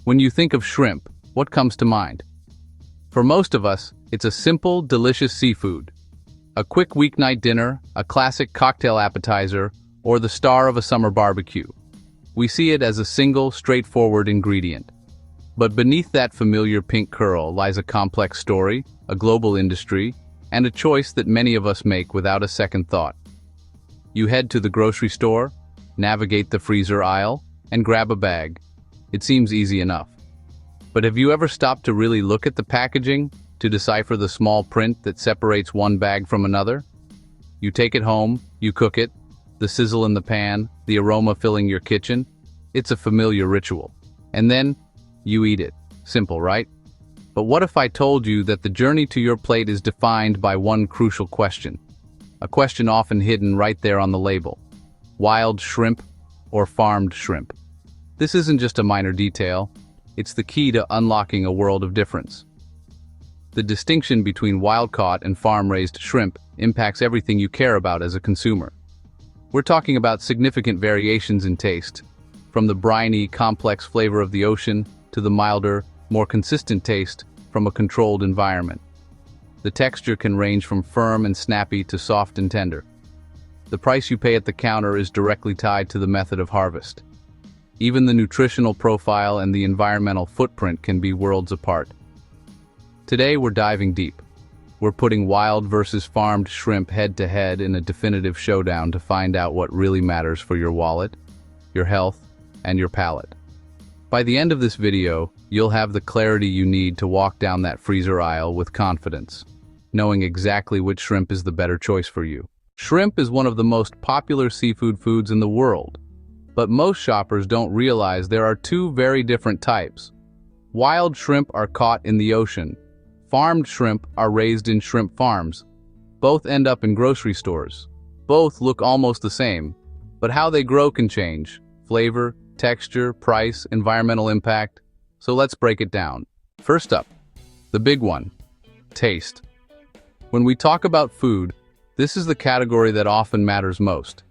When you think of shrimp, what comes to mind? For most of us, it's a simple, delicious seafood. A quick weeknight dinner, a classic cocktail appetizer, or the star of a summer barbecue. We see it as a single, straightforward ingredient. But beneath that familiar pink curl lies a complex story, a global industry, and a choice that many of us make without a second thought. You head to the grocery store, navigate the freezer aisle, and grab a bag. It seems easy enough. But have you ever stopped to really look at the packaging, to decipher the small print that separates one bag from another? You take it home, you cook it, the sizzle in the pan, the aroma filling your kitchen. It's a familiar ritual. And then, you eat it. Simple, right? But what if I told you that the journey to your plate is defined by one crucial question? A question often hidden right there on the label. Wild shrimp or farmed shrimp? This isn't just a minor detail, it's the key to unlocking a world of difference. The distinction between wild-caught and farm-raised shrimp impacts everything you care about as a consumer. We're talking about significant variations in taste, from the briny, complex flavor of the ocean to the milder, more consistent taste from a controlled environment. The texture can range from firm and snappy to soft and tender. The price you pay at the counter is directly tied to the method of harvest. Even the nutritional profile and the environmental footprint can be worlds apart. Today we're diving deep. We're putting wild versus farmed shrimp head-to-head in a definitive showdown to find out what really matters for your wallet, your health, and your palate. By the end of this video, you'll have the clarity you need to walk down that freezer aisle with confidence, knowing exactly which shrimp is the better choice for you. Shrimp is one of the most popular seafood foods in the world. But most shoppers don't realize there are two very different types. Wild shrimp are caught in the ocean. Farmed shrimp are raised in shrimp farms. Both end up in grocery stores. Both look almost the same, but how they grow can change. Flavor, texture, price, environmental impact. So let's break it down. First up, the big one, taste. When we talk about food, this is the category that often matters most.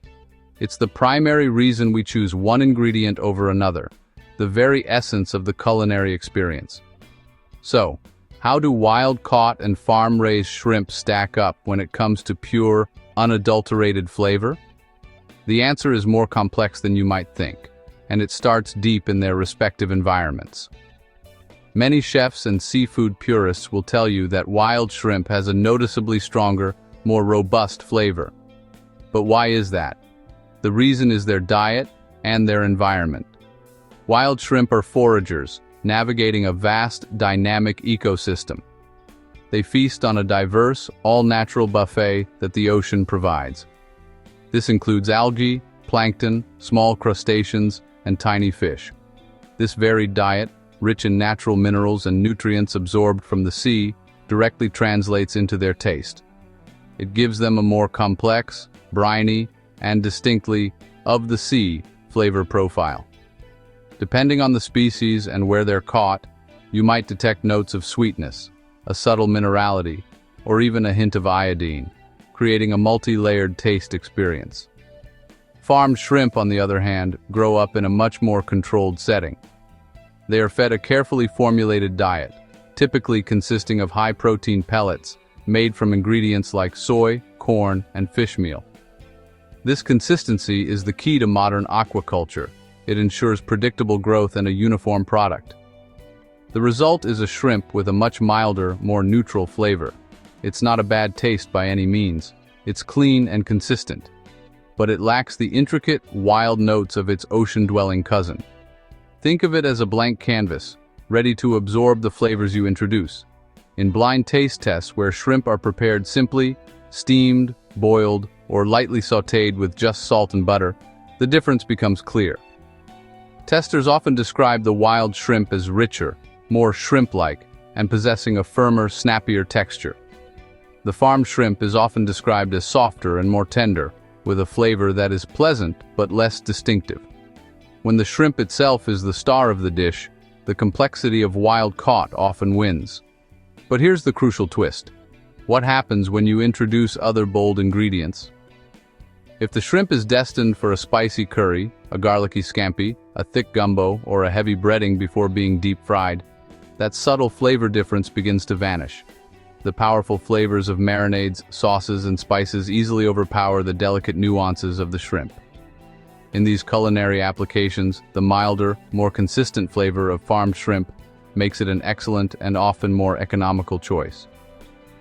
It's the primary reason we choose one ingredient over another, the very essence of the culinary experience. So, how do wild-caught and farm-raised shrimp stack up when it comes to pure, unadulterated flavor? The answer is more complex than you might think, and it starts deep in their respective environments. Many chefs and seafood purists will tell you that wild shrimp has a noticeably stronger, more robust flavor. But why is that? The reason is their diet and their environment. Wild shrimp are foragers, navigating a vast, dynamic ecosystem. They feast on a diverse, all-natural buffet that the ocean provides. This includes algae, plankton, small crustaceans, and tiny fish. This varied diet, rich in natural minerals and nutrients absorbed from the sea, directly translates into their taste. It gives them a more complex, briny, and distinctly of-the-sea flavor profile. Depending on the species and where they're caught, you might detect notes of sweetness, a subtle minerality, or even a hint of iodine, creating a multi-layered taste experience. Farmed shrimp, on the other hand, grow up in a much more controlled setting. They are fed a carefully formulated diet, typically consisting of high-protein pellets made from ingredients like soy, corn, and fish meal. This consistency is the key to modern aquaculture. It ensures predictable growth and a uniform product. The result is a shrimp with a much milder, more neutral flavor. It's not a bad taste by any means. It's clean and consistent. But it lacks the intricate, wild notes of its ocean-dwelling cousin. Think of it as a blank canvas, ready to absorb the flavors you introduce. In blind taste tests where shrimp are prepared simply, steamed, boiled, or lightly sautéed with just salt and butter, the difference becomes clear. Testers often describe the wild shrimp as richer, more shrimp-like, and possessing a firmer, snappier texture. The farmed shrimp is often described as softer and more tender, with a flavor that is pleasant but less distinctive. When the shrimp itself is the star of the dish, the complexity of wild-caught often wins. But here's the crucial twist. What happens when you introduce other bold ingredients? If the shrimp is destined for a spicy curry, a garlicky scampi, a thick gumbo, or a heavy breading before being deep fried, that subtle flavor difference begins to vanish. The powerful flavors of marinades, sauces, and spices easily overpower the delicate nuances of the shrimp. In these culinary applications, the milder, more consistent flavor of farmed shrimp makes it an excellent and often more economical choice.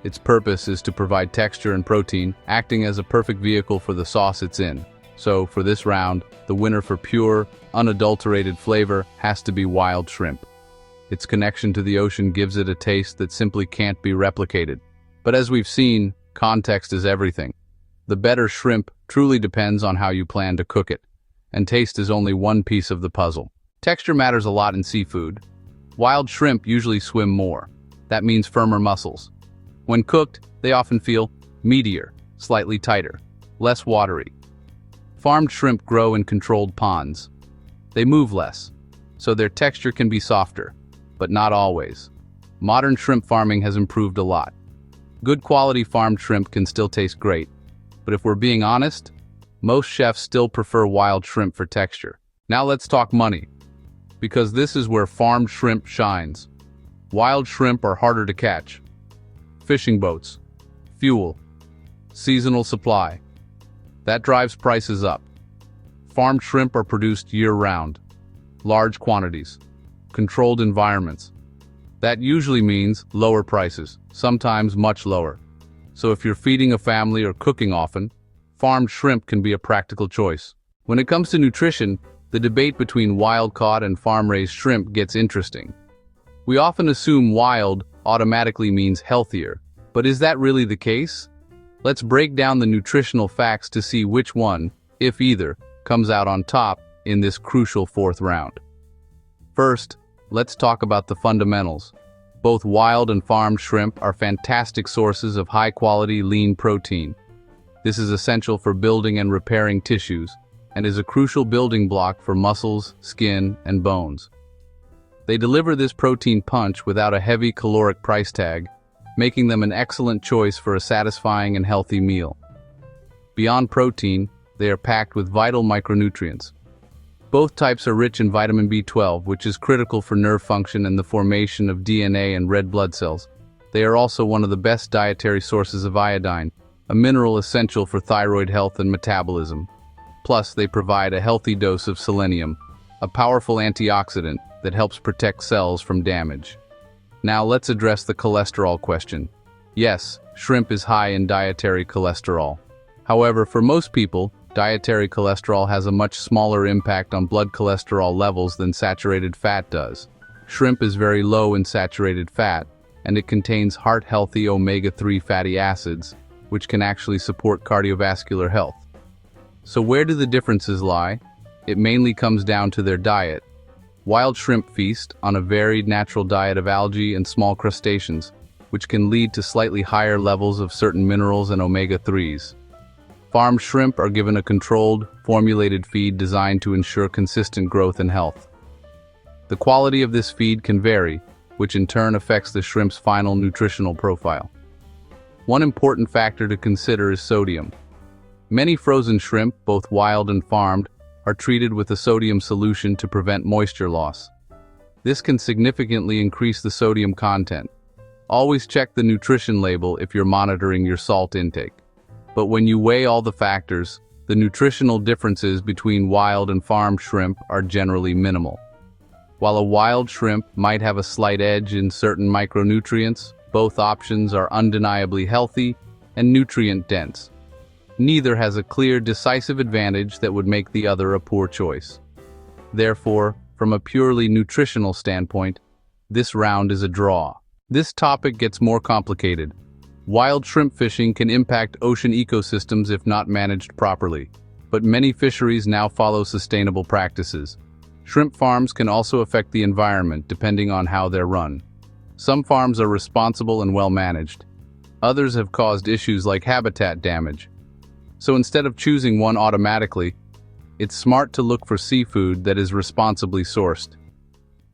Its purpose is to provide texture and protein, acting as a perfect vehicle for the sauce it's in. So, for this round, the winner for pure, unadulterated flavor has to be wild shrimp. Its connection to the ocean gives it a taste that simply can't be replicated. But as we've seen, context is everything. The better shrimp truly depends on how you plan to cook it, and taste is only one piece of the puzzle. Texture matters a lot in seafood. Wild shrimp usually swim more. That means firmer muscles. When cooked, they often feel meatier, slightly tighter, less watery. Farmed shrimp grow in controlled ponds. They move less, so their texture can be softer, but not always. Modern shrimp farming has improved a lot. Good quality farmed shrimp can still taste great, but if we're being honest, most chefs still prefer wild shrimp for texture. Now let's talk money, because this is where farmed shrimp shines. Wild shrimp are harder to catch. Fishing boats, fuel, seasonal supply. That drives prices up. Farmed shrimp are produced year-round, large quantities, controlled environments. That usually means lower prices, sometimes much lower. So if you're feeding a family or cooking often, farmed shrimp can be a practical choice. When it comes to nutrition, the debate between wild-caught and farm-raised shrimp gets interesting. We often assume wild automatically means healthier, but is that really the case? Let's break down the nutritional facts to see which one, if either, comes out on top in this crucial fourth round. First, let's talk about the fundamentals. Both wild and farmed shrimp are fantastic sources of high-quality lean protein. This is essential for building and repairing tissues, and is a crucial building block for muscles, skin, and bones. They deliver this protein punch without a heavy caloric price tag, making them an excellent choice for a satisfying and healthy meal. Beyond protein, they are packed with vital micronutrients. Both types are rich in vitamin B12, which is critical for nerve function and the formation of DNA and red blood cells. They are also one of the best dietary sources of iodine, a mineral essential for thyroid health and metabolism. Plus, they provide a healthy dose of selenium, a powerful antioxidant that helps protect cells from damage. Now let's address the cholesterol question. Yes, shrimp is high in dietary cholesterol. However, for most people, dietary cholesterol has a much smaller impact on blood cholesterol levels than saturated fat does. Shrimp is very low in saturated fat, and it contains heart-healthy omega-3 fatty acids, which can actually support cardiovascular health. So where do the differences lie? It mainly comes down to their diet. Wild shrimp feast on a varied natural diet of algae and small crustaceans, which can lead to slightly higher levels of certain minerals and omega-3s. Farmed shrimp are given a controlled, formulated feed designed to ensure consistent growth and health. The quality of this feed can vary, which in turn affects the shrimp's final nutritional profile. One important factor to consider is sodium. Many frozen shrimp, both wild and farmed, are treated with a sodium solution to prevent moisture loss. This can significantly increase the sodium content. Always check the nutrition label if you're monitoring your salt intake. But when you weigh all the factors, the nutritional differences between wild and farmed shrimp are generally minimal. While a wild shrimp might have a slight edge in certain micronutrients, both options are undeniably healthy and nutrient-dense. Neither has a clear, decisive advantage that would make the other a poor choice. Therefore, from a purely nutritional standpoint, this round is a draw. This topic gets more complicated. Wild shrimp fishing can impact ocean ecosystems if not managed properly, but many fisheries now follow sustainable practices. Shrimp farms can also affect the environment depending on how they're run. Some farms are responsible and well managed. Others have caused issues like habitat damage. So instead of choosing one automatically, it's smart to look for seafood that is responsibly sourced.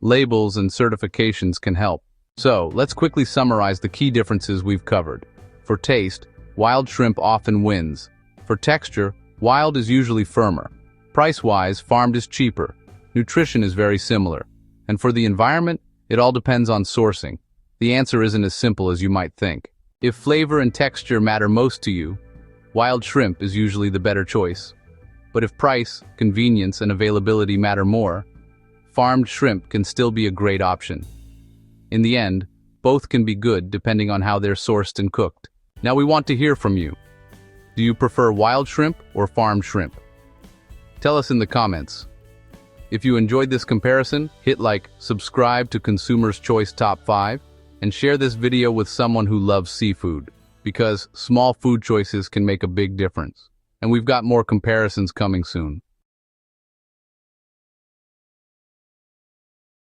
Labels and certifications can help. So, let's quickly summarize the key differences we've covered. For taste, wild shrimp often wins. For texture, Wild is usually firmer. Price-wise, farmed is cheaper. Nutrition is very similar. And for the environment, it all depends on sourcing. The answer isn't as simple as you might think. If flavor and texture matter most to you, wild shrimp is usually the better choice. But if price, convenience, and availability matter more, farmed shrimp can still be a great option. In the end, both can be good depending on how they're sourced and cooked. Now we want to hear from you. Do you prefer wild shrimp or farmed shrimp? Tell us in the comments. If you enjoyed this comparison, hit like, subscribe to Consumer's Choice Top 5, and share this video with someone who loves seafood, because small food choices can make a big difference. And we've got more comparisons coming soon.